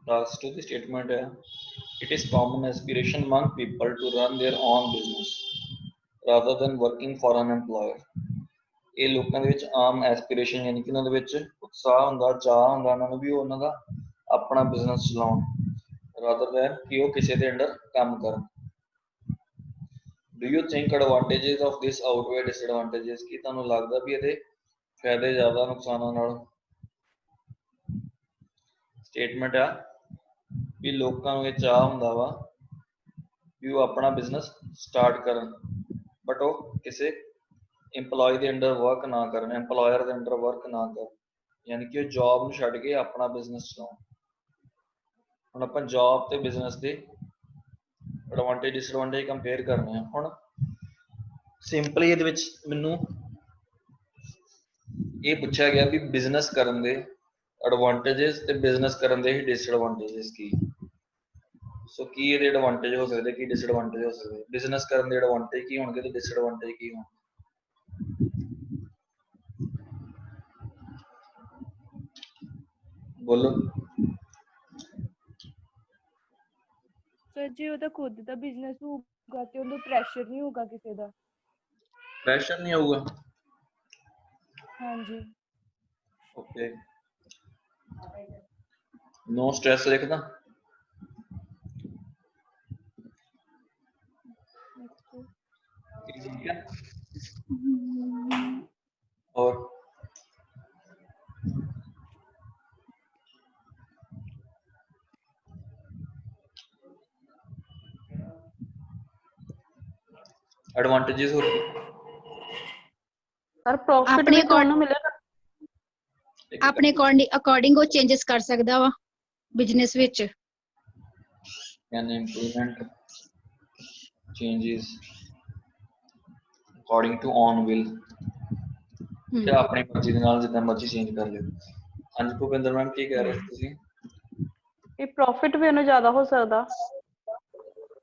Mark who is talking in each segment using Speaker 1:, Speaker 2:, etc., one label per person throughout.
Speaker 1: Last to the statement है, it is common aspiration among people to run their own business rather than working for an employer. ਇਹ ਲੋਕਾਂ ਦੇ ਵਿੱਚ ਆਮ aspiration ਯਾਨੀ ਕਿ ਉਹਨਾਂ ਦੇ ਵਿੱਚ ਉਤਸ਼ਾਹ ਹੁੰਦਾ, ਚਾਹ ਹੁੰਦਾ ਉਹਨਾਂ ਨੂੰ ਵੀ ਉਹਨਾਂ ਦਾ ਆਪਣਾ ਬਿਜ਼ਨਸ ਚਲਾਉਣ rather than ਕਿ ਉਹ ਕਿਸੇ ਦੇ ਅੰਡਰ ਕੰਮ ਕਰਨ। Do you think advantages of this outweigh disadvantages? ਕੀ ਤੁਹਾਨੂੰ ਲੱਗਦਾ ਵੀ ਇਹਦੇ ਫਾਇਦੇ ਜ਼ਿਆਦਾ ਨੁਕਸਾਨਾਂ ਨਾਲ? ਸਟੇਟਮੈਂਟ ਆ ਵੀ ਲੋਕਾਂ ਨੂੰ ਇਹ ਚਾਹ ਹੁੰਦਾ ਵਾ ਵੀ ਉਹ ਆਪਣਾ ਬਿਜ਼ਨਸ ਸਟਾਰਟ ਕਰਨ ਬਟ ਉਹ ਕਿਸੇ ਇੰਪਲੋਈ ਦੇ ਅੰਡਰ ਵਰਕ ਨਾ ਕਰਨ, ਇੰਪਲੋਇਰ ਦੇ ਅੰਡਰ ਵਰਕ ਨਾ ਕਰਨ, ਯਾਨੀ ਕਿ ਉਹ ਜੌਬ ਨੂੰ ਛੱਡ ਕੇ ਆਪਣਾ ਬਿਜ਼ਨਸ ਚਲਾਉਣ। ਹੁਣ ਆਪਾਂ ਜੌਬ ਤੇ ਬਿਜ਼ਨਸ ਦੇ ਐਡਵਾਂਟੇਜ ਡਿਸਐਡਵਾਂਟੇਜ ਕੰਪੇਅਰ ਕਰਨੇ ਆ। ਹੁਣ ਸਿੰਪਲੀ ਇਹਦੇ ਵਿੱਚ ਮੈਨੂੰ ਇਹ ਪੁੱਛਿਆ ਗਿਆ ਵੀ ਬਿਜ਼ਨਸ ਕਰਨ ਦੇ ਐਡਵਾਂਟੇजेस ਤੇ ਬਿਜ਼ਨਸ ਕਰਨ ਦੇ ਹੀ ਡਿਸਐਡਵਾਂਟੇजेस ਕੀ। ਸੋ ਕੀ ਇਹਦੇ ਐਡਵਾਂਟੇਜ ਹੋ ਸਕਦੇ, ਕੀ ਡਿਸਐਡਵਾਂਟੇਜ ਹੋ ਸਕਦੇ? ਬਿਜ਼ਨਸ ਕਰਨ ਦੇ ਐਡਵਾਂਟੇਜ ਕੀ ਹੋਣਗੇ ਤੇ ਡਿਸਐਡਵਾਂਟੇਜ ਕੀ ਹੋਣਗੇ? ਬੋਲੋ।
Speaker 2: ਸਰ ਜੀ ਉਹਦਾ ਖੁਦ ਦਾ ਬਿਜ਼ਨਸ ਹੋਊਗਾ ਤੇ ਉਹਨੂੰ ਪ੍ਰੈਸ਼ਰ ਨਹੀਂ ਹੋਊਗਾ ਕਿਸੇ ਦਾ।
Speaker 1: ਪ੍ਰੈਸ਼ਰ ਨਹੀਂ ਆਊਗਾ?
Speaker 2: ਹਾਂਜੀ।
Speaker 1: ਓਕੇ, ਨੋ ਸਟ੍ਰੈਸ ਲਿਖਦਾ। ਠੀਕ ਹੈ। और एडवांटेजेस हो
Speaker 3: सर प्रॉफिट भी दोनों मिलेगा
Speaker 4: अपने अकॉर्डिंग वो चेंजेस कर सकदा वा बिजनेस विच
Speaker 1: can implement changes according to own will ਤੇ ਆਪਣੀ ਮਰਜ਼ੀ ਦੇ ਨਾਲ ਜਿੱਦਾਂ ਮਰਜ਼ੀ ਚੇਂਜ ਕਰ ਲਿਓ। ਹਾਂਜੀ ਭੁਪਿੰਦਰ ਮੈਮ ਕੀ ਕਹਿ ਰਹੇ ਸੀ ਤੁਸੀਂ?
Speaker 3: ਇਹ ਪ੍ਰੋਫਿਟ ਵੀ ਉਹਨੂੰ ਜ਼ਿਆਦਾ ਹੋ ਸਕਦਾ।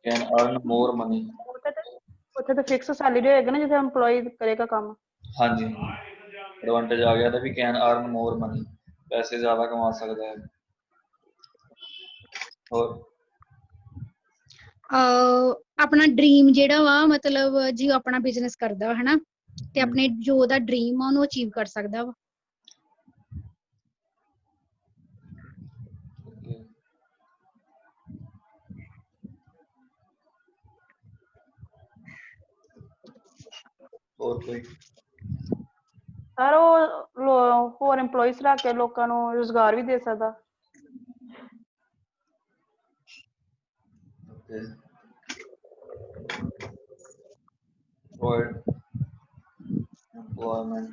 Speaker 1: Can earn more money.
Speaker 3: ਉੱਥੇ ਤਾਂ ਫਿਕਸ ਸੈਲਰੀ ਹੋਏਗਾ ਨਾ ਜਿੱਥੇ EMPLOYE ਕਰੇਗਾ ਕੰਮ।
Speaker 1: ਹਾਂਜੀ ਐਡਵਾਂਟੇਜ ਆ ਗਿਆ ਤਾਂ ਵੀ ਕੈਨ ਅਰਨ ਮੋਰ ਮਨੀ, ਪੈਸੇ ਜ਼ਿਆਦਾ ਕਮਾ ਸਕਦਾ ਹੈ। ਹੋਰ
Speaker 4: ਆਪਣਾ ਡ੍ਰੀਮ ਜਿਹੜਾ ਵਾ ਮਤਲਬ ਜੀ ਆਪਣਾ ਬਿਜ਼ਨਸ ਕਰਦਾ ਵਾ ਹਨਾ ਤੇ ਆਪਣੇ ਜੋ ਉਹਦਾ ਡ੍ਰੀਮ ਆ ਉਹਨੂੰ ਅਚੀਵ ਕਰ ਸਕਦਾ ਵਾ।
Speaker 1: ਹੋਰ ਕੋਈ?
Speaker 3: ਸਰ ਉਹ ਹੋਰ EMPLOYEES ਰੱਖ ਕੇ ਲੋਕਾਂ ਨੂੰ ਰੁਜ਼ਗਾਰ ਵੀ ਦੇ ਸਕਦਾ।
Speaker 1: Employment.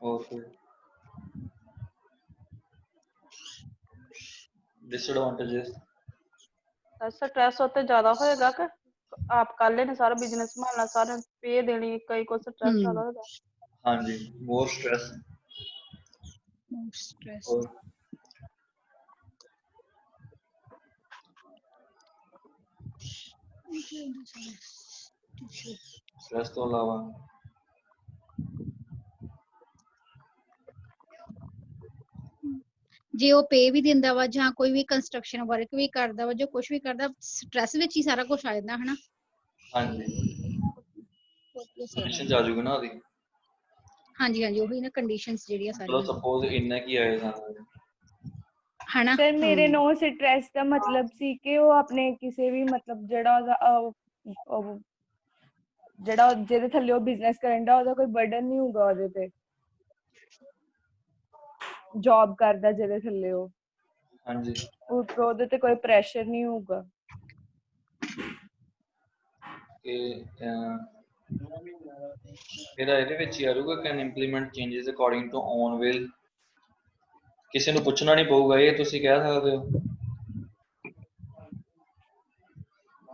Speaker 1: और फिर डिसएडवांटेजेस?
Speaker 3: स्ट्रेस होते ज्यादा होएगा कि आप कर लेने सारा बिजनेस संभालना, सारे पे देनी, कई को स्ट्रेस ज्यादा होगा।
Speaker 1: हाँ जी, मोर स्ट्रेस। और स्ट्रेस तो अलावा
Speaker 4: ਜੇ ਉਹ ਪੇ ਵੀ ਦਿੰਦਾ ਵਾ ਜਾਂ ਕੋਈ ਵੀ ਕੰਸਟਰਕਸ਼ਨ ਵਰਕ ਵੀ ਕਰਦਾ ਵਾ, ਜੋ ਕੁਝ ਵੀ ਕਰਦਾ ਸਟ੍ਰੈਸ ਵਿੱਚ ਹੀ ਸਾਰਾ ਕੁਝ ਆ ਜਾਂਦਾ ਹਨਾ।
Speaker 1: ਹਾਂਜੀ ਕੰਡੀਸ਼ਨ ਆ ਜੂਗੀ ਨਾ ਉਹਦੀ।
Speaker 4: ਹਾਂਜੀ ਹਾਂਜੀ ਉਹੀ ਨਾ ਕੰਡੀਸ਼ਨਸ ਜਿਹੜੀਆਂ ਸਾਰੀਆਂ।
Speaker 1: ਸਪੋਜ਼ ਇੰਨਾ ਕੀ ਆਏ ਸਾਨੂੰ
Speaker 4: ਹਨਾ।
Speaker 2: ਸਰ ਮੇਰੇ ਨੋ ਸਟ੍ਰੈਸ ਦਾ ਮਤਲਬ ਸੀ ਕਿ ਉਹ ਆਪਣੇ ਕਿਸੇ ਵੀ ਮਤਲਬ ਜਿਹੜਾ ਜਿਹਦੇ ਥੱਲੇ ਉਹ ਬਿਜ਼ਨਸ ਕਰਨ ਦਾ ਉਹਦਾ ਕੋਈ ਬਰਡਨ ਨਹੀਂ ਹੋਊਗਾ ਉਹਦੇ ਤੇ, ਜੌਬ ਕਰਦਾ ਜਿਹਦੇ ਥੱਲੇ ਉਹ।
Speaker 1: ਹਾਂਜੀ
Speaker 2: ਉੱਪਰੋਂ ਉਹਦੇ ਤੇ ਕੋਈ ਪ੍ਰੈਸ਼ਰ ਨਹੀਂ ਹੋਊਗਾ
Speaker 1: ਕਿ ਇਹਦਾ ਇਹਦੇ ਵਿੱਚ ਹੀ ਆ ਜਾਊਗਾ can implement changes according to own will. ਕਿਸੇ ਨੂੰ ਪੁੱਛਣਾ ਨਹੀਂ ਪਊਗਾ, ਇਹ ਤੁਸੀਂ ਕਹਿ ਸਕਦੇ ਹੋ।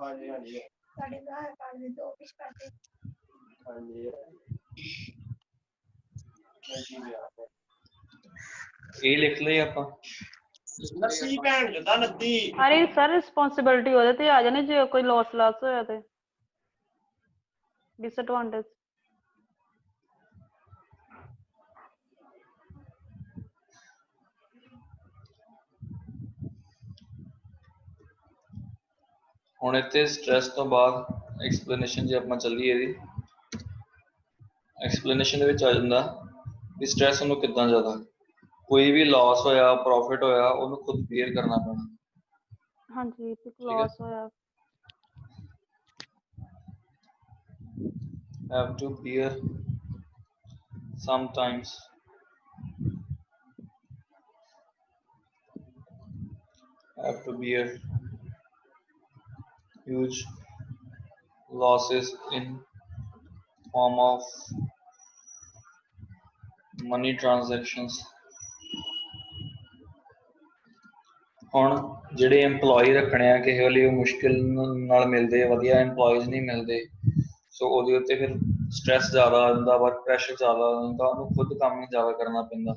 Speaker 5: ਹਾਂਜੀ ਹਾਂਜੀ ਸਾਡੇ ਘਰ ਕਾਲ ਦੇ ਆਫਿਸ ਕਰਦੇ ਹਾਂਜੀ
Speaker 1: ਇਹ ਲਿਖ ਲਈ ਆਪਾਂ।
Speaker 5: ਨੱਸੀ ਭੈਣ ਜਦਾ ਨੱਦੀ।
Speaker 3: ਅਰੇ ਸਰ ਰਿਸਪੌਂਸਿਬਿਲਿਟੀ ਉਹਦੇ ਤੇ ਆ ਜਾਣੀ ਜੇ ਕੋਈ ਲਾਸ ਹੋਇਆ ਤੇ। ਡਿਸਐਡਵਾਂਟੇਜ
Speaker 1: ਹੁਣ ਇੱਥੇ ਸਟ੍ਰੈਸ ਤੋਂ ਬਾਅਦ ਐਕਸਪਲੇਨੇਸ਼ਨ ਜੇ ਆਪਾਂ ਚੱਲੀਏ ਇਹਦੀ ਐਕਸਪਲੇਨੇਸ਼ਨ ਦੇ ਵਿੱਚ ਆ ਜਾਂਦਾ ਵੀ ਸਟ੍ਰੈਸ ਉਹਨੂੰ ਕਿੱਦਾਂ ਜ਼ਿਆਦਾ ਕੋਈ ਵੀ ਲਾਸ ਹੋਇਆ ਪ੍ਰੋਫਿਟ ਹੋਇਆ ਉਹਨੂੰ ਖੁਦ ਬੇਅਰ ਕਰਨਾ ਪੈਣਾ
Speaker 3: ਹਾਂਜੀ ਤੇ
Speaker 1: ਹੈ
Speaker 3: ਲਾਸ ਹੋਇਆ
Speaker 1: have to bear sometimes have to bear huge losses in form of money transactions ਹੁਣ ਜਿਹੜੇ EMPLOYE ਰੱਖਣੇ ਆ ਕਿਸੇ ਵੇਲੇ ਉਹ ਮੁਸ਼ਕਿਲ ਨਾਲ ਮਿਲਦੇ ਵਧੀਆ EMPLOYEES ਨਹੀਂ ਮਿਲਦੇ ਸੋ ਉਹਦੇ ਉੱਤੇ ਫਿਰ ਸਟ੍ਰੈਸ ਜ਼ਿਆਦਾ ਆ ਜਾਂਦਾ ਵਰਕ ਪ੍ਰੈਸ਼ਰ ਜ਼ਿਆਦਾ ਆ ਜਾਂਦਾ ਉਹਨੂੰ ਖੁਦ ਕੰਮ ਹੀ ਜ਼ਿਆਦਾ ਕਰਨਾ ਪੈਂਦਾ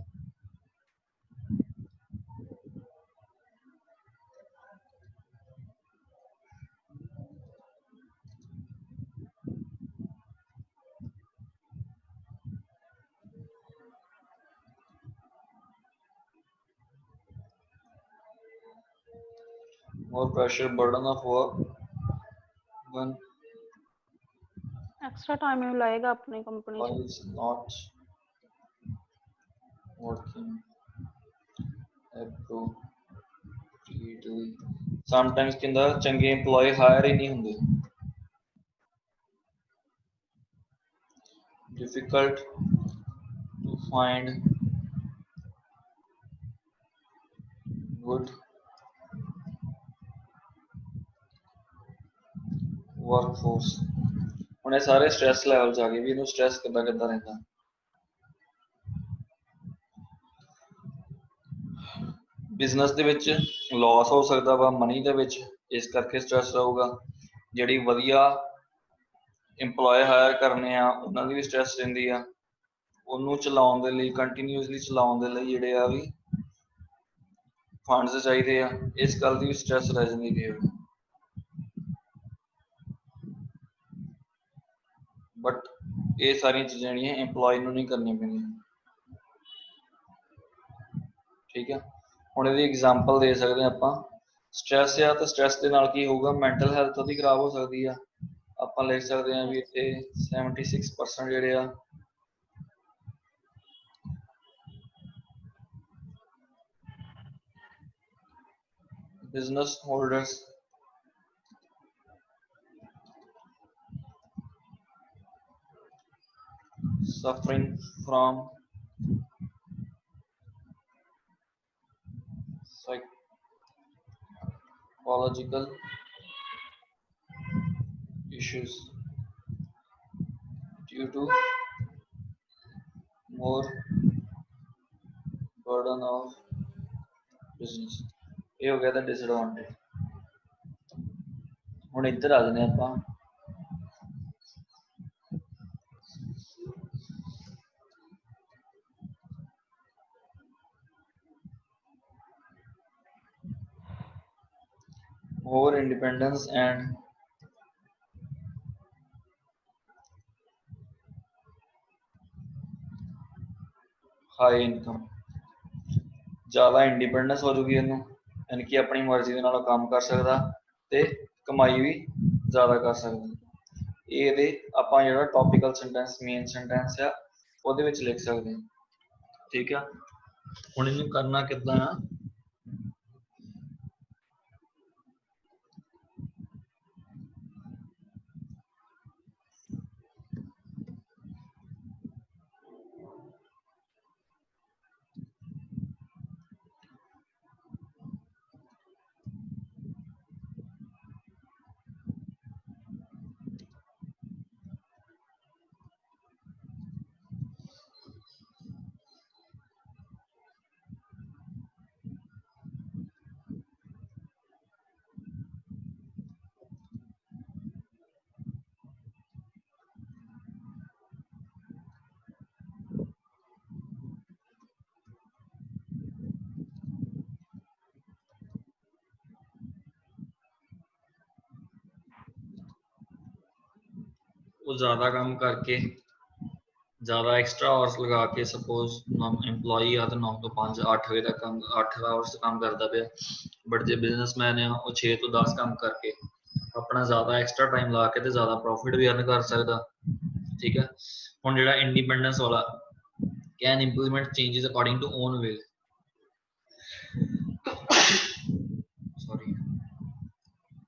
Speaker 1: more pressure burden of work when
Speaker 3: extra time ही लाएगा अपनी company
Speaker 1: employee is not working appropriately sometimes ਕਹਿੰਦਾ ਚੰਗੇ EMPLOYE ਹਾਇਰ ਹੀ ਨਹੀਂ ਹੁੰਦੇ difficult to find good workforce ਹੁਣ ਇਹ ਸਾਰੇ ਸਟ੍ਰੈਸ ਲੈਵਲਸ ਆ ਗਏ ਵੀ ਇਹਨੂੰ ਸਟ੍ਰੈਸ ਕਿੱਦਾਂ ਰਹਿੰਦਾ ਬਿਜ਼ਨਸ ਦੇ ਵਿੱਚ ਲਾਸ ਹੋ ਸਕਦਾ ਵਾ ਮਨੀ ਦੇ ਵਿੱਚ ਇਸ ਕਰਕੇ ਸਟ੍ਰੈਸ ਰਹੂਗਾ ਜਿਹੜੀ ਵਧੀਆ EMPLOYE ਹਾਇਰ ਕਰਨੇ ਆ ਉਹਨਾਂ ਦੀ ਵੀ ਸਟ੍ਰੈਸ ਰਹਿੰਦੀ ਆ ਉਹਨੂੰ ਚਲਾਉਣ ਦੇ ਲਈ ਕੰਟੀਨਿਊਸਲੀ ਚਲਾਉਣ ਦੇ ਲਈ ਜਿਹੜੇ ਆ ਵੀ ਫੰਡਸ ਚਾਹੀਦੇ ਆ ਇਸ ਗੱਲ ਦੀ ਵੀ ਸਟ੍ਰੈਸ ਰਹਿ ਜਾਂਦੀ ਹੈ ਬਟ ਇਹ ਸਾਰੀਆਂ ਚੀਜ਼ਾਂ ਜਿਹੜੀਆਂ EMPLOYE ਨੂੰ ਨਹੀਂ ਕਰਨੀਆਂ ਪੈਂਦੀਆਂ ਠੀਕ ਹੈ ਹੁਣ ਇਹਦੀ ਐਗਜ਼ਾਮਪਲ ਦੇ ਸਕਦੇ ਹਾਂ ਆਪਾਂ ਸਟ੍ਰੈਸ ਆ ਤਾਂ ਸਟ੍ਰੈਸ ਦੇ ਨਾਲ ਕੀ ਹੋਊਗਾ ਮੈਂਟਲ ਹੈਲਥ ਉਹਦੀ ਖਰਾਬ ਹੋ ਸਕਦੀ ਆ ਆਪਾਂ ਲਿਖ ਸਕਦੇ ਹਾਂ ਵੀ ਇੱਥੇ 76% ਜਿਹੜੇ ਆ business holders suffering from psychological issues due to more burden of business ਇਹ ਹੋ ਗਿਆ ਤਾਂ disadvantage ਹੁਣ ਇੱਧਰ ਆ ਜਾਂਦੇ ਆਪਾਂ more independence and high income ਜ਼ਿਆਦਾ ਇੰਡੀਪੈਂਡੈਂਸ ਹੋ ਜੂਗੀ ਇਹਨੂੰ ਯਾਨੀ ਕਿ ਆਪਣੀ ਮਰਜ਼ੀ ਦੇ ਨਾਲ ਕੰਮ ਕਰ ਸਕਦਾ ਤੇ ਕਮਾਈ ਵੀ ਜ਼ਿਆਦਾ ਕਰ ਸਕਦਾ ਇਹਦੇ ਆਪਾਂ ਜਿਹੜਾ ਟੌਪੀਕਲ ਸੈਂਟੈਂਸ ਮੇਨ ਸੈਂਟੈਂਸ ਆ ਉਹਦੇ ਵਿੱਚ ਲਿਖ ਸਕਦੇ ਹਾਂ ਠੀਕ ਆ ਹੁਣ ਇਹਨੂੰ ਕਰਨਾ ਕਿੱਦਾਂ ਆ ਉਹ ਜ਼ਿਆਦਾ ਕੰਮ ਕਰਕੇ ਜ਼ਿਆਦਾ ਐਕਸਟਰਾ ਆਵਰਸ ਲਗਾ ਕੇ ਸਪੋਜ਼ EMPLOYE ਆ ਤਾਂ 9 ਤੋਂ 5 8 ਵਜੇ ਤੱਕ ਕੰਮ 8 ਆਵਰਸ ਕੰਮ ਕਰਦਾ ਪਿਆ ਬਟ ਜੇ ਬਿਜ਼ਨਸਮੈਨ ਆ ਉਹ 6 ਤੋਂ 10 ਕੰਮ ਕਰਕੇ अपना ज़्यादा एक्स्ट्रा टाइम ला के ज़्यादा प्रॉफिट भी अर्न कर सकता। ठीक है, हुण जिहड़ा इंडिपेंडेंस वाला can implement changes according to own will, sorry,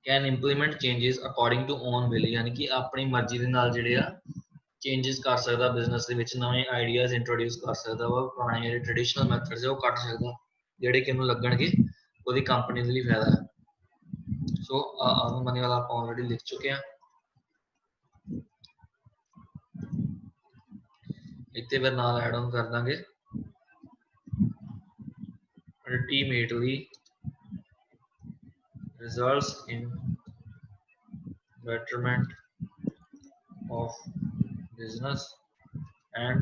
Speaker 1: can implement changes according to own will, यानी कि अपनी मर्जी के नाल जिहड़े आ चेंजेस कर सकता बिजनेस के विच, नवे आइडियाज़ इंट्रोड्यूस कर सकता वा, पुराने जिहड़े ट्रेडिशनल मैथड्स है वो कट सकता जिहड़े कि उहनूं लगणगे ਉਹਦੀ कंपनी के लिए फायदा है। सो अर्न मनी वाला आप ऑलरेडी लिख चुके हैं। इतने फिर नाल ऐड ऑन कर देंगे ultimately results in betterment of business and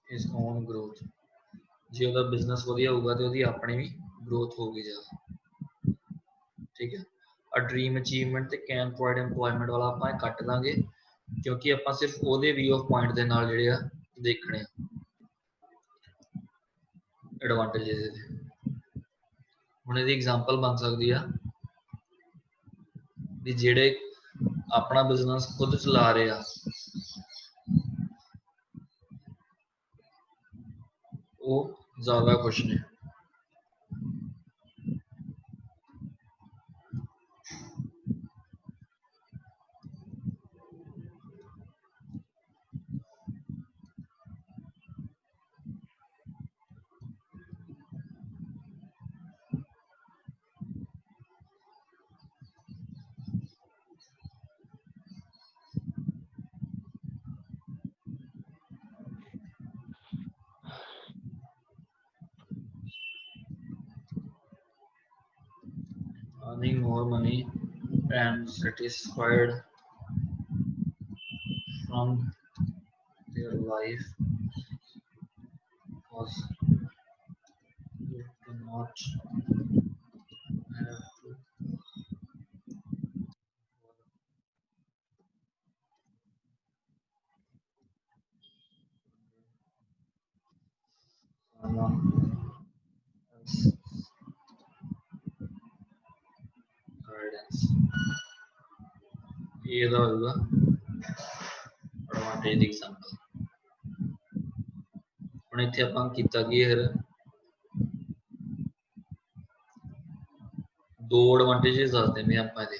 Speaker 1: his own growth। जे ਉਹਦਾ बिजनेस ਵਧੀਆ ਹੋਊਗਾ ਤੇ ਉਹਦੀ ਆਪਣੀ ਵੀ growth ਹੋਊਗੀ ਜ਼ਿਆਦਾ। ठीक है, a dream achievement ਤੇ can provide employment ਵਾਲਾ ਆਪਾਂ ਇਹ ਕੱਟ ਦਾਂਗੇ ਕਿਉਂਕਿ ਆਪਾਂ ਸਿਰਫ ਉਹਦੇ view of point ਦੇ ਨਾਲ ਜਿਹੜੇ ਆ ਦੇਖਣੇ ਆ ਐਡਵਾਂਟੇजेस ਇਹਦੇ। ਹੁਣ ਇਹਦੀ ਐਗਜ਼ਾਮਪਲ ਬਣ ਸਕਦੀ ਆ ਵੀ ਜਿਹੜੇ ਆਪਣਾ ਬਿਜ਼ਨਸ ਖੁਦ ਚਲਾ ਰਹੇ ਆ ਉਹ ਜ਼ਿਆਦਾ ਖੁਸ਼ ਨੇ। Earning more money and satisfied from their life because you cannot have to someone else's guidance। ये तो होगा एडवांटेज दी एग्जांपल। ਹੁਣ ਇੱਥੇ ਆਪਾਂ ਕੀਤਾ ਕੀ ਫਿਰ ਦੋ ਐਡਵਾਂਟੇजेस ਦੱਸ ਦਿੰਦੇ ਆਪਾਂ ਇਹਦੇ।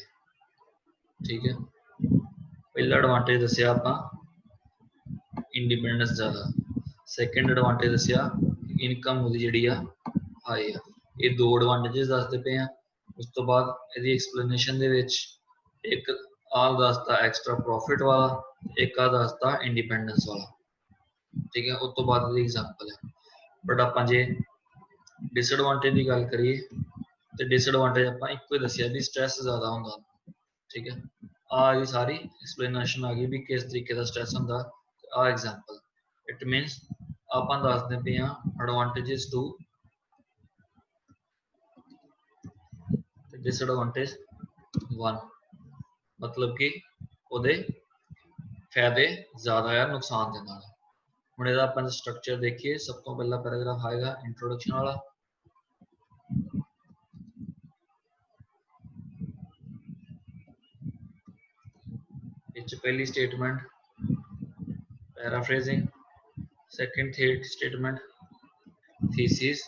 Speaker 1: ਠੀਕ ਹੈ, ਪਹਿਲਾ ਐਡਵਾਂਟੇਜ ਦੱਸਿਆ ਆਪਾਂ ਇੰਡੀਪੈਂਡੈਂਸ ਜ਼ਿਆਦਾ, ਸੈਕੰਡ ਐਡਵਾਂਟੇਜ ਦੱਸਿਆ ਇਨਕਮ ਉਹਦੀ ਜਿਹੜੀ ਆ ਹਾਈ ਆ। ਇਹ ਦੋ ਐਡਵਾਂਟੇजेस ਦੱਸਦੇ ਪਏ ਆ। ਉਸ ਤੋਂ ਬਾਅਦ ਇਹਦੀ ਐਕਸਪਲੇਨੇਸ਼ਨ ਦੇ ਵਿੱਚ ਇੱਕ ਆਹ ਦੱਸਦਾ ਐਕਸਟਰਾ ਪ੍ਰੋਫਿਟ ਵਾਲਾ, ਇੱਕ ਆ ਦੱਸਦਾ ਇੰਡੀਪੈਂਡੈਂਸ ਵਾਲਾ। ठीक है, उस तो बाद दी एग्जांपल है। बट आपां जे डिसएडवांटेज की गल करिए तो डिसएडवांटेज आपां इक्को ही दस्सिया भी स्ट्रेस ज़्यादा हुंदा। ठीक है, आ गई सारी एक्सप्लेनेशन आ गई भी किस तरीके का स्ट्रेस हुंदा। आ एग्जांपल इट मीनस आपां दसदे पे हां एडवांटेजेस टू डिसएडवांटेज 1, मतलब कि ਉਹਦੇ फायदे ज़्यादा है नुकसान दे नाल। ਹੁਣ ਇਹਦਾ ਆਪਾਂ ਸਟਰਕਚਰ ਦੇਖੀਏ। ਸਭ ਤੋਂ ਪਹਿਲਾ ਪੈਰਾਗ੍ਰਾਫ ਆਏਗਾ ਇੰਟਰੋਡਕਸ਼ਨ ਵਾਲਾ। ਇਹ ਪਹਿਲੀ statement paraphrasing, second statement thesis,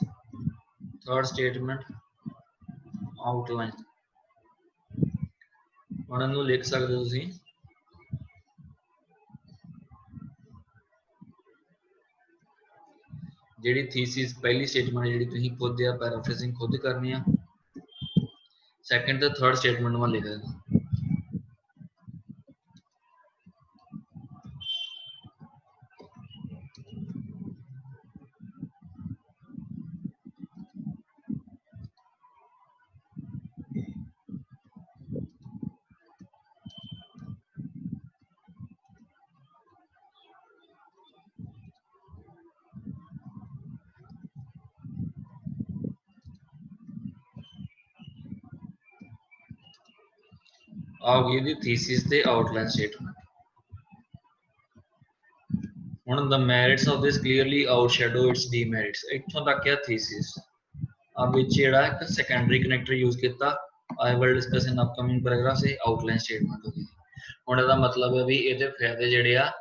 Speaker 1: third statement outline. ਹੁਣ ਇਹਨੂੰ ਲਿਖ ਸਕਦੇ ਹੋ ਤੁਸੀਂ ਜਿਹੜੀ ਥੀਸਿਸ ਪਹਿਲੀ ਸਟੇਟਮੈਂਟ ਜਿਹੜੀ ਤੁਸੀਂ ਖੁਦ ਆ ਪੈਰਾਫ੍ਰੇਜ਼ਿੰਗ ਖੁਦ ਕਰਨੀ ਆ। ਸੈਕੰਡ ਤੇ ਥਰਡ ਸਟੇਟਮੈਂਟ ਮੈਂ ਲਿਖ ਦੇਣਾ। आ गई थीसिस ते आउटलाइन स्टेटमेंट। ਹੁਣ the merits of this clearly outshadow its demerits, ਇੱਥੋਂ ਤੱਕ ਹੈ thesis। ਆ ਵਿੱਚ ਜਿਹੜਾ ਇੱਕ secondary connector use ਕੀਤਾ, I will discuss in upcoming paragraphs, ਇਹ outline statement ਹੋ ਗਈ। ਹੁਣ ਇਹਦਾ ਮਤਲਬ ਹੈ ਵੀ ਇਹਦੇ ਫਾਇਦੇ ਜਿਹੜੇ ਆ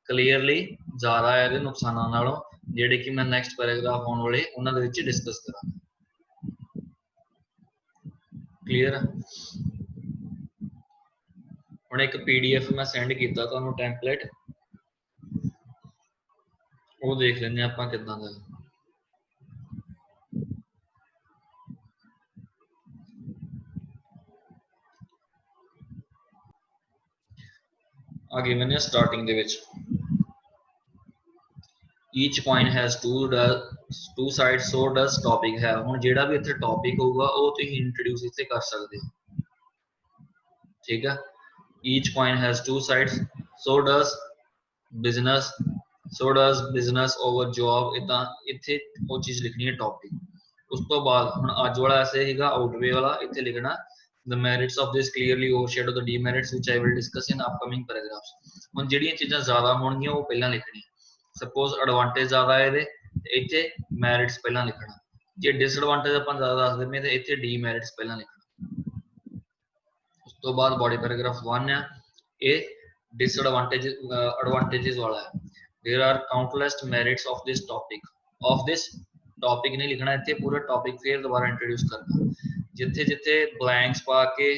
Speaker 1: ਕਲੀਅਰਲੀ ਜ਼ਿਆਦਾ ਹੈ ਇਹਦੇ ਨੁਕਸਾਨਾਂ ਨਾਲੋਂ, ਜਿਹੜੇ ਕਿ ਮੈਂ ਨੈਕਸਟ ਪੈਰਾਗ੍ਰਾਫ ਆਉਣ ਵਾਲੇ ਉਹਨਾਂ ਦੇ ਵਿੱਚ ਡਿਸਕਸ ਕਰਾਂਗਾ। ਕਲੀਅਰ ਹੈ? ਹੁਣ ਇੱਕ PDF ਮੈਂ ਸੈਂਡ ਕੀਤਾ ਤੁਹਾਨੂੰ ਟੈਂਪਲੇਟ, ਉਹ ਦੇਖ ਲੈਂਦੇ ਆਪਾਂ ਕਿੱਦਾਂ ਦਾ। आगे मैंने starting they which each coin has two sides, so does topic have। हुण जेड़ा भी इत्थे टॉपिक होगा वो तुसीं इंट्रोड्यूस इत्थे कर सकदे हो, ठीक है। each coin has two sides, so does business over job, इदां इत्थे वो चीज लिखनी है टॉपिक। उस तो बाद हुण अज वाला ऐसे हैगा आउटवे वाला, इत्थे लिखना the merits of this clearly overshadow the demerits which I will discuss in upcoming paragraphs। ਹੁਣ ਜਿਹੜੀਆਂ ਚੀਜ਼ਾਂ ਜ਼ਿਆਦਾ ਹੋਣਗੀਆਂ ਉਹ ਪਹਿਲਾਂ ਲਿਖਣੀਆਂ। ਸਪੋਜ਼ ਐਡਵਾਂਟੇਜ ਜ਼ਿਆਦਾ ਹੈ ਇਹਦੇ ਤੇ ਇੱਥੇ ਮੈਰਿਟਸ ਪਹਿਲਾਂ ਲਿਖਣਾ, ਜੇ ਡਿਸਐਡਵਾਂਟੇਜ ਆਪਾਂ ਜ਼ਿਆਦਾ ਦੱਸ ਦਿੰਦੇ ਤੇ ਇੱਥੇ ਡੀਮੈਰਿਟਸ ਪਹਿਲਾਂ ਲਿਖਣਾ। ਉਸ ਤੋਂ ਬਾਅਦ ਬੋਡੀ ਪੈਰਾਗ੍ਰਾਫ 1 ਆ, ਇਹ ਐਡਵਾਂਟੇजेस ਵਾਲਾ ਹੈ। there are countless merits of this topic ਨਹੀਂ ਲਿਖਣਾ ਇੱਥੇ, ਪੂਰਾ ਟੌਪਿਕ ਫੇਰ ਦੁਬਾਰਾ ਇੰਟਰੋਡਿਊਸ ਕਰਨਾ। ਜਿੱਥੇ ਜਿੱਥੇ ਬਲੈਂਕਸ ਪਾ ਕੇ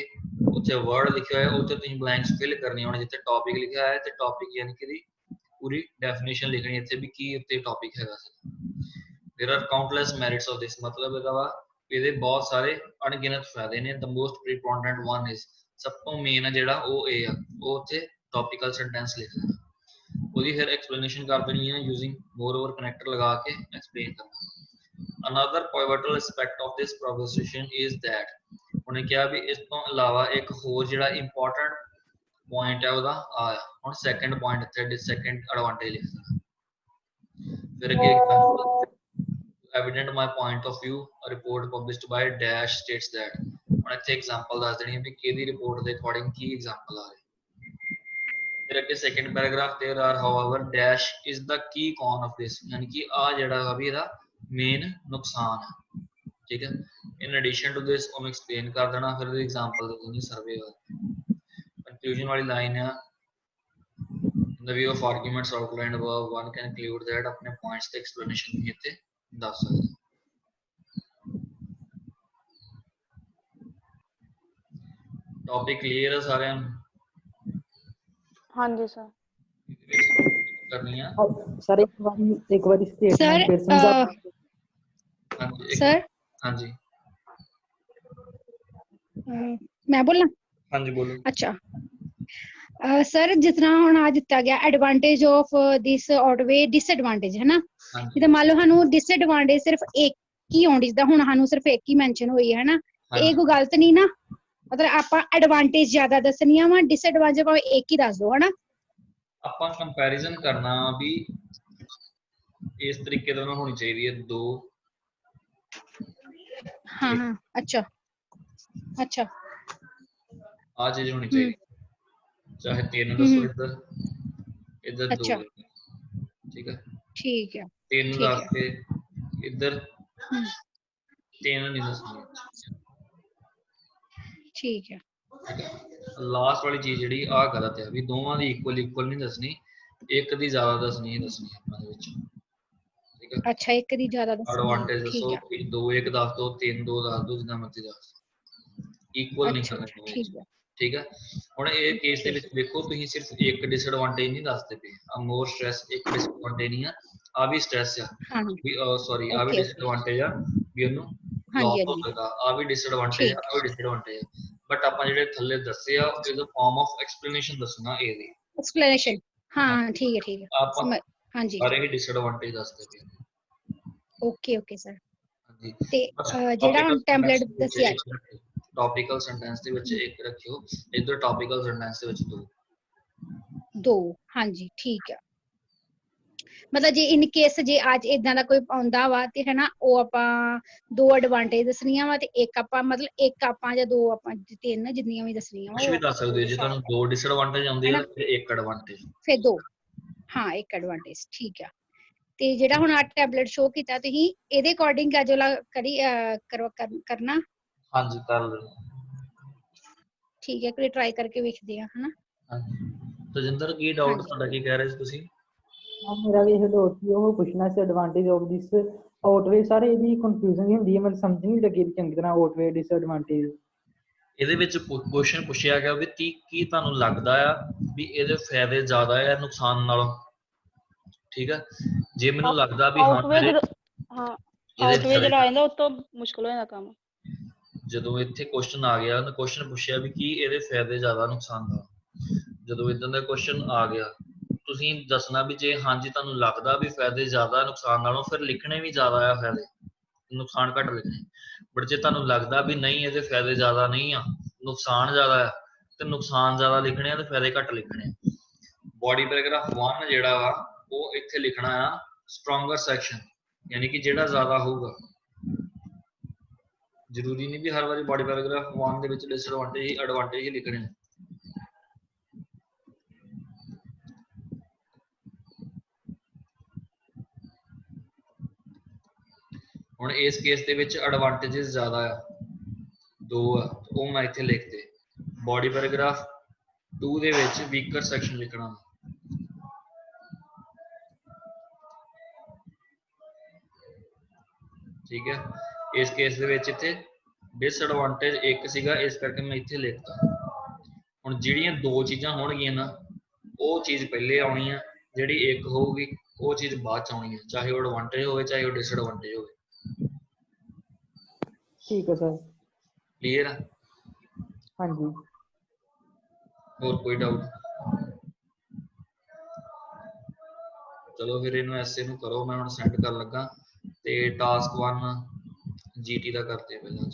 Speaker 1: ਉੱਥੇ ਵਰਡ ਲਿਖਿਆ ਹੋਇਆ ਉੱਥੇ ਤੁਸੀਂ ਬਲੈਂਕਸ ਫਿਲ ਕਰਨੀ ਹੋਣੀ। ਜਿੱਥੇ ਟੌਪਿਕ ਲਿਖਿਆ ਹੈ ਤੇ ਟੌਪਿਕ ਯਾਨੀ ਕਿ ਦੀ ਪੂਰੀ ਡੈਫੀਨੇਸ਼ਨ ਲਿਖਣੀ ਇੱਥੇ ਵੀ ਕੀ ਉੱਤੇ ਟੌਪਿਕ ਹੈਗਾ ਸੀ। there are countless merits of this, ਮਤਲਬ ਇਹਦਾ ਵਾ ਇਹਦੇ ਬਹੁਤ ਸਾਰੇ ਅਣਗਿਣਤ ਫਾਇਦੇ ਨੇ। the most preponderant one is, ਸਭ ਤੋਂ ਮੇਨ ਹੈ ਜਿਹੜਾ ਉਹ ਇਹ ਆ, ਉਹ ਉੱਥੇ ਟੌਪਿਕਲ ਸੈਂਟੈਂਸ ਲਿਖਣਾ, ਉਹਦੀ ਫਿਰ ਐਕਸਪਲੇਨੇਸ਼ਨ ਕਰ ਦੇਣੀ ਹੈ ਯੂਜ਼ਿੰਗ moreover ਕਨੈਕਟਰ ਲਗਾ ਕੇ ਐਕਸਪਲੇਨ ਕਰਨਾ। another pivotal aspect of this proposition is that, ਉਹਨੇ ਕਿਹਾ ਵੀ ਇਸ ਤੋਂ ਇਲਾਵਾ ਇੱਕ ਹੋਰ ਜਿਹੜਾ ਇੰਪੋਰਟੈਂਟ ਪੁਆਇੰਟ ਹੈ ਉਹਦਾ ਆ। ਹੁਣ ਸੈਕੰਡ ਪੁਆਇੰਟ ਇੱਥੇ ਸੈਕੰਡ ਐਡਵਾਂਟੇਜ ਲਿਖਣਾ। ਫਿਰ ਅੱਗੇ evident my point of view, a report published by dash states that, ਹੁਣ ਇੱਥੇ ਐਗਜ਼ਾਮਪਲ ਦੱਸ ਦੇਣੀ ਹੈ ਵੀ ਕਿਹਦੀ ਰਿਪੋਰਟ ਦੇ ਅਕੋਰਡਿੰਗ ਕੀ ਐਗਜ਼ਾਮਪਲ ਆ ਰਿਹਾ। ਫਿਰ ਅੱਗੇ second paragraph there are however dash is the key con of this, ਯਾਨੀ ਕਿ ਆ ਜਿਹੜਾ ਵੀ ਇਹਦਾ ਮੇਨ ਨੁਕਸਾਨ ਹੈ, ਠੀਕ ਹੈ। in addition to this ਉਹਨੂੰ ਐਕਸਪਲੇਨ ਕਰ ਦੇਣਾ, ਫਿਰ ਉਹਦੀ ਐਗਜ਼ਾਮਪਲ ਦੇ ਦੇਣੀ ਸਰਵੇ ਵਾਲੀ। ਕੰਕਲੂਜਨ ਵਾਲੀ ਲਾਈਨ ਆ, in the view of arguments outlined above one can conclude that, ਆਪਣੇ ਪੁਆਇੰਟਸ ਤੇ ਐਕਸਪਲੇਨੇਸ਼ਨ ਵੀ ਇੱਥੇ ਦੱਸ ਸਕਦੇ। ਟੌਪਿਕ ਕਲੀਅਰ ਹੈ ਸਾਰਿਆਂ ਨੂੰ?
Speaker 3: ਹਾਂਜੀ ਸਰ।
Speaker 1: ਕਰਨੀ ਆ
Speaker 6: ਸਰ ਇੱਕ ਵਾਰੀ
Speaker 4: ਸਰ
Speaker 6: ਸਟੇਟਮੈਂਟ ਫਿਰ ਸਮਝਾ।
Speaker 1: ਹਾਂਜੀ
Speaker 4: ਸਰ
Speaker 1: ਹਾਂਜੀ
Speaker 4: ਮੈਂ ਬੋਲਾਂ?
Speaker 1: ਹਾਂਜੀ ਬੋਲੋ।
Speaker 4: ਅੱਛਾ ਸਰ, ਜਿਸ ਤਰ੍ਹਾਂ ਹੁਣ ਆ ਦਿੱਤਾ ਗਿਆ ਐਡਵਾਂਟੇਜ ਆਫ ਦਿਸ ਆਊਟਵੇ ਡਿਸਐਡਵਾਂਟੇਜ, ਹੈ ਨਾ।
Speaker 1: ਹਾਂਜੀ
Speaker 4: ਜਿੱਦਾਂ ਮੰਨ ਲਓ ਸਾਨੂੰ ਡਿਸਐਡਵਾਂਟੇਜ ਸਿਰਫ ਇੱਕ ਹੀ ਆਉਂਦੀ, ਜਿੱਦਾਂ ਹੁਣ ਸਾਨੂੰ ਸਿਰਫ ਇੱਕ ਹੀ ਮੈਂਸ਼ਨ ਹੋਈ ਹੈ ਨਾ, ਇਹ ਕੋਈ ਗਲਤ ਨਹੀਂ ਨਾ। ਮਤਲਬ ਆਪਾਂ ਐਡਵਾਂਟੇਜ ਜ਼ਿਆਦਾ ਦੱਸਣੀਆਂ ਵਾ, ਡਿਸਐਡਵਾਂਟੇਜ ਭਾਵੇਂ ਇੱਕ ਹੀ ਦੱਸ ਦਿਓ, ਹਨਾ।
Speaker 1: ਆਪਾਂ ਕੰਪੈਰੀਜ਼ਨ ਕਰਨਾ ਵੀ ਇਸ ਤਰੀਕੇ ਨਾਲ ਹੋਣੀ ਚਾਹੀਦੀ ਹੈ, ਦੋ।
Speaker 4: ਹਾਂ ਹਾਂ ਅੱਛਾ ਅੱਛਾ
Speaker 1: ਆ ਚੀਜ਼ ਹੋਣੀ ਚਾਹੀਦੀ, ਚਾਹੇ 3 ਦੱਸੋ ਇੱਧਰ ਇੱਧਰ 2,
Speaker 4: ਅੱਛਾ
Speaker 1: ਠੀਕ ਹੈ।
Speaker 4: ਠੀਕ ਹੈ
Speaker 1: 3
Speaker 4: ਠੀਕ
Speaker 1: ਦੱਸ
Speaker 4: ਹੈ
Speaker 1: ਕੇ ਇੱਧਰ 3 ਨਹੀਂ ਦੱਸਣੀ,
Speaker 4: ਠੀਕ ਹੈ।
Speaker 1: ਲਾਸਟ ਵਾਲੀ ਚੀਜ਼ ਜਿਹੜੀ ਆ ਗਲਤ ਹੈ ਵੀ ਦੋਵਾਂ ਦੀ ਇਕੁਅਲ ਨਹੀਂ ਦੱਸਣੀ, ਇੱਕ ਦੀ ਜ਼ਿਆਦਾ ਦੱਸਣੀ ਆਪਾਂ ਦੇ ਵਿੱਚ, ਠੀਕ ਹੈ।
Speaker 4: ਅੱਛਾ ਇੱਕ ਦੀ ਜ਼ਿਆਦਾ ਦੱਸਣੀ,
Speaker 1: ਐਡਵਾਂਟੇਜ
Speaker 4: ਠੀਕ
Speaker 1: ਦੱਸੋ,
Speaker 4: ਹੈ।
Speaker 1: 2 1 ਦੱਸ ਦੋ, 3 2 ਦੱਸ ਦੋ, ਜਿੰਨਾ ਮਰਜ਼ੀ ਦੱਸ ਦੋ, ਇਕੁਅਲ ਨਹੀਂ
Speaker 4: ਅੱਛਾ
Speaker 1: ਕਰਨਾ
Speaker 4: ਅੱਛਾ
Speaker 1: ਦੋਵੇਂ,
Speaker 4: ਠੀਕ ਹੈ
Speaker 1: ਠੀਕ ਹੈ। ਹੁਣ ਇਹ ਕੇਸ ਦੇ ਵਿੱਚ ਦੇਖੋ ਤੁਸੀਂ ਸਿਰਫ ਇੱਕ ਡਿਸਐਡਵਾਂਟੇਜ ਨਹੀਂ ਦੱਸਦੇ ਪਏ, ਆ ਮੋਰ ਸਟ੍ਰੈਸ ਇੱਕ ਡਿਸਐਡਵਾਂਟੇਜ ਨਹੀਂ ਆ ਵੀ ਸਟ੍ਰੈਸ ਆ
Speaker 4: ਹਾਂ
Speaker 1: ਵੀ ਸੌਰੀ ਆ ਵੀ
Speaker 4: ਓਕੇ ਓਕੇ
Speaker 1: ਡਿਸਐਡਵਾਂਟੇਜ ਆ ਵੀ ਉਹਨੂੰ
Speaker 4: ਹਾਂਜੀ
Speaker 1: ਲਾਸ ਹੋ
Speaker 4: ਹਾਂਜੀ
Speaker 1: ਸਕਦਾ, ਆ ਵੀ ਡਿਸਐਡਵਾਂਟੇਜ ਆ,
Speaker 4: ਠੀਕ
Speaker 1: ਆ ਵੀ ਡਿਸਐਡਵਾਂਟੇਜ ਆ। ਬਟ ਆਪਾਂ ਜਿਹੜੇ ਥੱਲੇ ਦੱਸੇ ਆ ਇਹਦਾ ਫਾਰਮ ਆਫ ਐਕਸਪਲੇਨੇਸ਼ਨ ਦੱਸਣਾ ਇਹਦੀ,
Speaker 4: ਐਕਸਪਲੇਨੇਸ਼ਨ, ਹਾਂ ਠੀਕ ਹੈ ਠੀਕ ਹੈ
Speaker 1: ਆਪਾਂ
Speaker 4: ਹਾਂਜੀ
Speaker 1: ਸਾਰੇ ਹੀ ਡਿਸਐਡਵਾਂਟੇਜ ਦੱਸਦੇ ਪਏ।
Speaker 4: Okay okay sir.
Speaker 1: ਹਾਂਜੀ
Speaker 4: ਤੇ ਜਿਹੜਾ ਹੁਣ ਟੈਂਪਲੇਟ ਦੱਸਿਆ
Speaker 1: ਟੌਪਿਕਲ ਸੈਂਟੈਂਸ ਦੇ ਵਿੱਚ ਇੱਕ ਰੱਖਿਓ, ਇੱਧਰ ਟੌਪਿਕਲ ਸੈਂਟੈਂਸ ਦੇ ਵਿੱਚ
Speaker 4: 2, ਹਾਂਜੀ ਠੀਕ ਹੈ। ਮਤਲਬ ਜੇ ਇਨ ਕੇਸ ਜੇ ਅੱਜ ਇਦਾਂ ਦਾ ਕੋਈ ਆਉਂਦਾ ਵਾ ਤੇ ਹਨਾ, ਉਹ ਆਪਾਂ 2 ਐਡਵਾਂਟੇਜ ਦੱਸਣੀਆਂ ਵਾ ਤੇ ਇੱਕ ਆਪਾਂ ਮਤਲਬ ਇੱਕ ਆਪਾਂ ਜਾਂ 2 ਆਪਾਂ 3 ਜਿੰਨੀਆਂ ਵੀ ਦੱਸਣੀਆਂ ਵਾ
Speaker 1: ਕੁਝ ਵੀ ਦੱਸ ਸਕਦੇ ਹੋ। ਜੇ ਤੁਹਾਨੂੰ 2 ਡਿਸਐਡਵਾਂਟੇਜ ਆਉਂਦੇ ਆ ਫਿਰ ਇੱਕ ਐਡਵਾਂਟੇਜ,
Speaker 4: ਫਿਰ 2, ਹਾਂ ਇੱਕ ਐਡਵਾਂਟੇਜ ਠੀਕ ਆ। ਤੇ ਜਿਹੜਾ ਹੁਣ ਆ ਟੈਬਲੇਟ ਸ਼ੋ ਕੀਤਾ ਤੁਸੀਂ ਇਹਦੇ ਅਕੋਰਡਿੰਗ ਜੋ ਕਰਨਾ
Speaker 1: ਹਾਂਜੀ ਕਰ ਲਓ।
Speaker 4: ਠੀਕ ਹੈ, ਕੋਈ ਟਰਾਈ ਕਰਕੇ ਵੇਖਦੇ ਆ ਹਨਾ।
Speaker 1: ਹਾਂਜੀ ਤਜਿੰਦਰ ਕੀ ਡਾਊਟ
Speaker 4: ਹਾਂਜੀ
Speaker 1: ਤੁਹਾਡਾ, ਕੀ ਕਹਿ ਰਹੇ ਸੀ ਤੁਸੀਂ?
Speaker 6: ਹਾਂ ਮੇਰਾ ਵੀ ਇਹ ਡਾਊਟ ਸੀ, ਉਹ ਪੁੱਛਣਾ ਸੀ ਐਡਵਾਂਟੇਜ ਆਫ ਦਿਸ ਆਊਟਵੇ। ਸਰ ਇਹਦੀ ਕਨਫਿਊਜ਼ਨ ਹੀ ਹੁੰਦੀ ਹੈ, ਮੈਨੂੰ ਸਮਝ ਨਹੀਂ ਲੱਗੀ ਚੰਗੀ ਤਰ੍ਹਾਂ ਆਊਟਵੇ ਡਿਸਐਡਵਾਂਟੇਜ।
Speaker 1: ਇਹਦੇ ਵਿੱਚ ਕੁਐਸਚਨ ਪੁੱਛਿਆ ਗਿਆ ਵੀ ਕੀ ਤੁਹਾਨੂੰ ਲੱਗਦਾ ਆ ਵੀ ਇਹਦੇ ਫਾਇਦੇ ਜ਼ਿਆਦਾ ਆ ਨੁਕਸਾਨ ਨਾਲੋਂ? ਠੀਕ ਆ, ਜੇ ਮੈਨੂੰ ਲੱਗਦਾ ਵੀ ਹਾਂ
Speaker 3: ਆਊਟਵੇ
Speaker 1: ਮੇਰੇ
Speaker 3: ਹਾਂ
Speaker 1: ਇਹਦੇ
Speaker 3: ਆਊਟਵੇ
Speaker 1: ਫਾਇਦੇ,
Speaker 3: ਜਿਹੜਾ ਆ ਜਾਂਦਾ ਉਸ ਤੋਂ ਮੁਸ਼ਕਲ ਹੋ ਜਾਂਦਾ ਕੰਮ।
Speaker 1: ਜਦੋਂ ਇੱਥੇ ਕੁਐਸਚਨ ਆ ਗਿਆ, ਉਹਨੇ ਕੁਐਸਚਨ ਪੁੱਛਿਆ ਵੀ ਕੀ ਇਹਦੇ ਫਾਇਦੇ ਜ਼ਿਆਦਾ ਨੁਕਸਾਨ ਦਾ, ਜਦੋਂ ਇਦਾਂ ਦਾ ਕੁਐਸਚਨ ਆ ਗਿਆ ਤੁਸੀਂ ਦੱਸਣਾ ਵੀ ਜੇ ਹਾਂਜੀ ਤੁਹਾਨੂੰ ਲੱਗਦਾ ਵੀ ਫਾਇਦੇ ਜ਼ਿਆਦਾ ਨੁਕਸਾਨ ਨਾਲੋਂ, ਫਿਰ ਲਿਖਣੇ ਵੀ ਜ਼ਿਆਦਾ ਆ ਫਾਇਦੇ, ਨੁਕਸਾਨ ਘੱਟ ਲਿਖਣੇ। ਬਟ ਜੇ ਤੁਹਾਨੂੰ ਲੱਗਦਾ ਵੀ ਨਹੀਂ ਇਹਦੇ ਫਾਇਦੇ ਜ਼ਿਆਦਾ ਨਹੀਂ ਆ, ਨੁਕਸਾਨ ਜ਼ਿਆਦਾ ਆ, ਤੇ ਨੁਕਸਾਨ ਜ਼ਿਆਦਾ ਲਿਖਣੇ ਆ ਤੇ ਫਾਇਦੇ ਘੱਟ ਲਿਖਣੇ ਆ। ਬੋਡੀ ਪੈਰਾਗ੍ਰਾਫ 1 ਜਿਹੜਾ ਵਾ ਉਹ ਇੱਥੇ ਲਿਖਣਾ ਆ ਸਟਰੋਂਗਰ ਸੈਕਸ਼ਨ, ਯਾਨੀ ਕਿ ਜਿਹੜਾ ਜ਼ਿਆਦਾ ਹੋਊਗਾ। ਜ਼ਰੂਰੀ ਨਹੀਂ ਵੀ ਹਰ ਵਾਰੀ ਬੋਡੀ ਪੈਰਾਗ੍ਰਾਫ 1 ਦੇ ਵਿੱਚ ਡਿਸਐਡਵਾਂਟੇਜ ਐਡਵਾਂਟੇਜ ਹੀ ਲਿਖਣੇ। ਹੁਣ ਇਸ ਕੇਸ ਦੇ ਵਿੱਚ ਐਡਵਾਂਟੇजेस ਜ਼ਿਆਦਾ ਆ, 2 ਆ, ਉਹ ਮੈਂ ਇੱਥੇ ਲਿਖਤੇ। ਬੋਡੀ ਪੈਰਾਗ੍ਰਾਫ 2 ਦੇ ਵਿੱਚ ਵੀਕਰ ਸੈਕਸ਼ਨ ਲਿਖਣਾ। ਠੀਕ ਹੈ, ਇਸ ਕੇਸ ਦੇ ਵਿੱਚ ਇੱਥੇ ਡਿਸਐਡਵਾਂਟੇਜ 1 ਸੀਗਾ, ਇਸ ਕਰਕੇ ਮੈਂ ਇੱਥੇ ਲਿਖਤਾ। ਹੁਣ ਜਿਹੜੀਆਂ 2 ਚੀਜ਼ਾਂ ਹੋਣਗੀਆਂ ਨਾ, ਉਹ ਚੀਜ਼ ਪਹਿਲੇ ਆਉਣੀ ਆ, ਜਿਹੜੀ 1 ਹੋਊਗੀ ਉਹ ਚੀਜ਼ ਬਾਅਦ ਚ ਆਉਣੀ ਹੈ, ਚਾਹੇ ਉਹ ਐਡਵਾਂਟੇਜ ਹੋਵੇ ਚਾਹੇ ਉਹ ਡਿਸਐਡਵਾਂਟੇਜ ਹੋਵੇ।
Speaker 6: ਠੀਕ ਹੈ ਸਰ।
Speaker 1: ਕਲੀਅਰ ਆ?
Speaker 6: ਹਾਂਜੀ।
Speaker 1: ਹੋਰ ਕੋਈ ਡਾਊਟ? ਚਲੋ ਫਿਰ ਇਹਨੂੰ ਐਸੇ ਨੂੰ ਕਰੋ, ਮੈਂ ਹੁਣ ਸੈਂਡ ਕਰਨ ਲੱਗਾ। ਤੇ ਟਾਸਕ 1 GT ਦਾ ਕਰਦੇ ਪਹਿਲਾਂ।